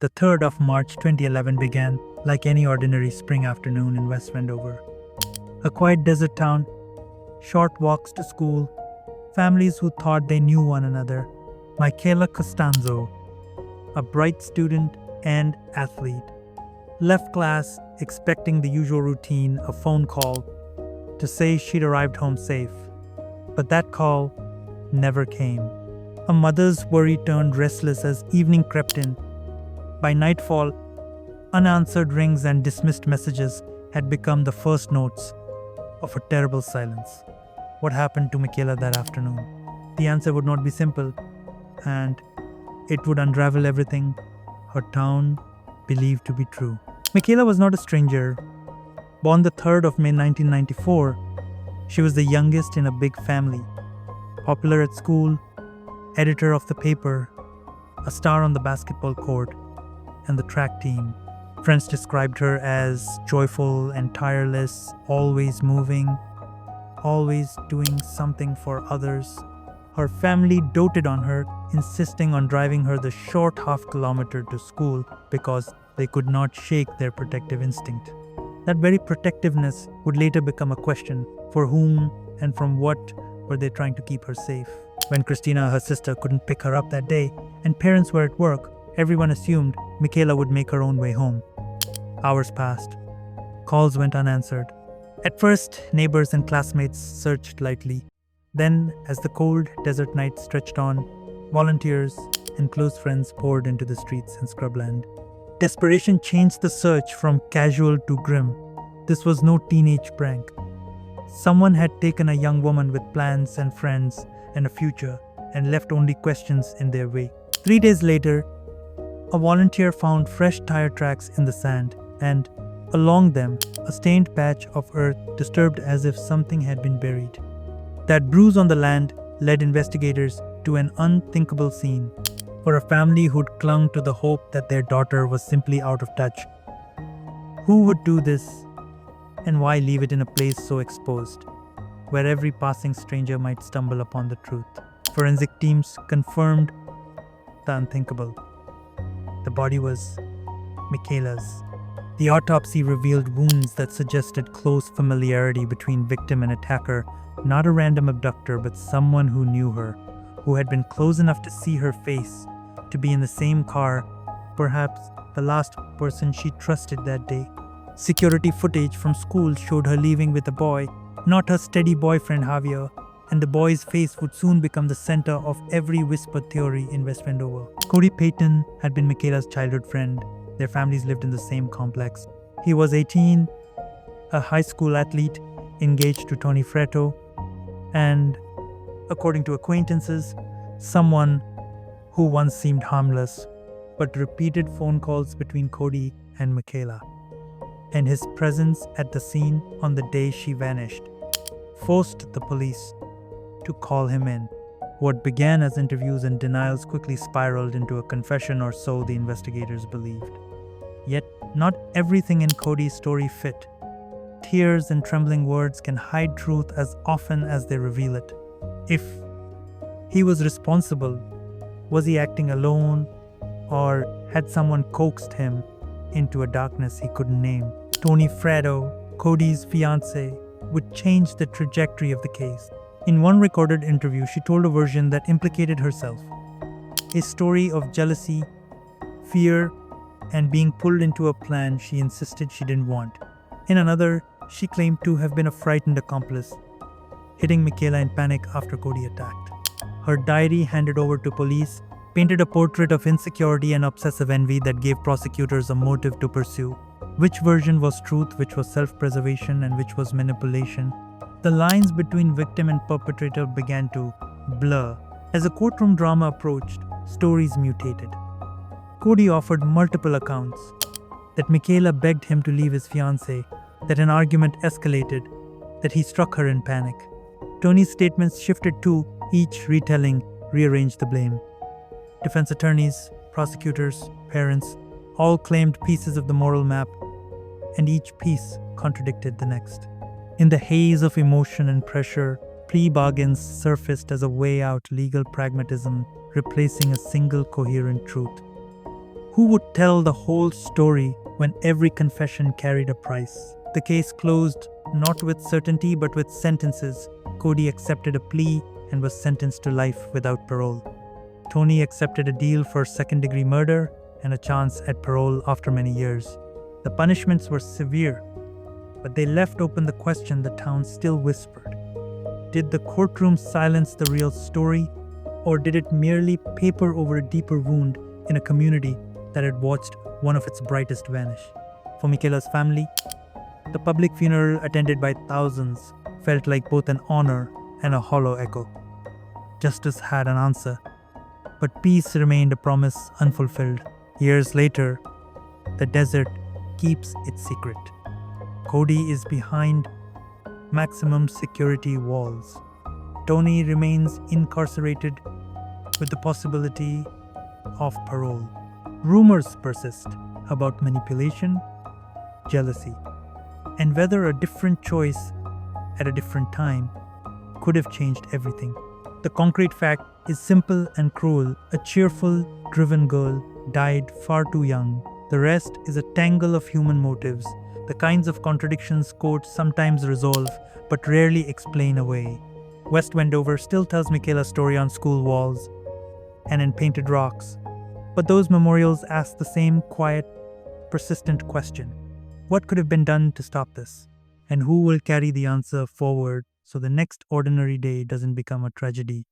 The 3rd of March 2011 began like any ordinary spring afternoon in West Wendover. A quiet desert town, short walks to school, families who thought they knew one another. Michaela Costanzo, a bright student and athlete, left class expecting the usual routine, a phone call to say she'd arrived home safe. But that call never came. A mother's worry turned restless as evening crept in. By nightfall, unanswered rings and dismissed messages had become the first notes of a terrible silence. What happened to Michaela that afternoon? The answer would not be simple, and it would unravel everything her town believed to be true. Michaela was not a stranger. Born the 3rd of May 1994, she was the youngest in a big family. Popular at school, editor of the paper, a star on the basketball court and the track team. Friends described her as joyful and tireless, always moving, always doing something for others. Her family doted on her, insisting on driving her the short half-kilometer to school because they could not shake their protective instinct. That very protectiveness would later become a question: for whom and from what were they trying to keep her safe? When Christina, her sister, couldn't pick her up that day and parents were at work, everyone assumed Michaela would make her own way home. Hours passed. Calls went unanswered. At first, neighbors and classmates searched lightly. Then, as the cold desert night stretched on, volunteers and close friends poured into the streets and scrubland. Desperation changed the search from casual to grim. This was no teenage prank. Someone had taken a young woman with plans and friends and a future and left only questions in their way. 3 days later, a volunteer found fresh tire tracks in the sand, and along them, a stained patch of earth disturbed as if something had been buried. That bruise on the land led investigators to an unthinkable scene. For a family who'd clung to the hope that their daughter was simply out of touch, who would do this, and why leave it in a place so exposed, where every passing stranger might stumble upon the truth? Forensic teams confirmed the unthinkable. The body was Michaela's. The autopsy revealed wounds that suggested close familiarity between victim and attacker, not a random abductor, but someone who knew her, who had been close enough to see her face, to be in the same car, perhaps the last person she trusted that day. Security footage from school showed her leaving with a boy, not her steady boyfriend Javier, and the boy's face would soon become the center of every whispered theory in West Wendover. Cody Payton had been Michaela's childhood friend. Their families lived in the same complex. He was 18, a high school athlete, engaged to Tony Fretto, and, according to acquaintances, someone who once seemed harmless, but repeated phone calls between Cody and Michaela, and his presence at the scene on the day she vanished, forced the police to call him in. What began as interviews and denials quickly spiraled into a confession, or so the investigators believed. Yet, not everything in Cody's story fit. Tears and trembling words can hide truth as often as they reveal it. If he was responsible, was he acting alone, or had someone coaxed him into a darkness he couldn't name? Tony Fretto, Cody's fiancé, would change the trajectory of the case. In one recorded interview, she told a version that implicated herself. A story of jealousy, fear, and being pulled into a plan she insisted she didn't want. In another, she claimed to have been a frightened accomplice, hitting Michaela in panic after Cody attacked. Her diary, handed over to police, painted a portrait of insecurity and obsessive envy that gave prosecutors a motive to pursue. Which version was truth, which was self-preservation, and which was manipulation? The lines between victim and perpetrator began to blur. As the courtroom drama approached, stories mutated. Cody offered multiple accounts: that Michaela begged him to leave his fiancée, that an argument escalated, that he struck her in panic. Tony's statements shifted too, each retelling rearranged the blame. Defense attorneys, prosecutors, parents all claimed pieces of the moral map, and each piece contradicted the next. In the haze of emotion and pressure, plea bargains surfaced as a way out, legal pragmatism replacing a single coherent truth. Who would tell the whole story when every confession carried a price? The case closed not with certainty but with sentences. Cody accepted a plea and was sentenced to life without parole. Tony accepted a deal for second-degree murder and a chance at parole after many years. The punishments were severe, but they left open the question the town still whispered. Did the courtroom silence the real story, or did it merely paper over a deeper wound in a community that had watched one of its brightest vanish? For Michaela's family, the public funeral attended by thousands felt like both an honor and a hollow echo. Justice had an answer, but peace remained a promise unfulfilled. Years later, the desert keeps its secret. Cody is behind maximum security walls. Tony remains incarcerated with the possibility of parole. Rumors persist about manipulation, jealousy, and whether a different choice at a different time could have changed everything. The concrete fact is simple and cruel. A cheerful, driven girl died far too young. The rest is a tangle of human motives, the kinds of contradictions courts sometimes resolve but rarely explain away. West Wendover still tells Michaela's story on school walls and in painted rocks, but those memorials ask the same quiet, persistent question. What could have been done to stop this? And who will carry the answer forward so the next ordinary day doesn't become a tragedy?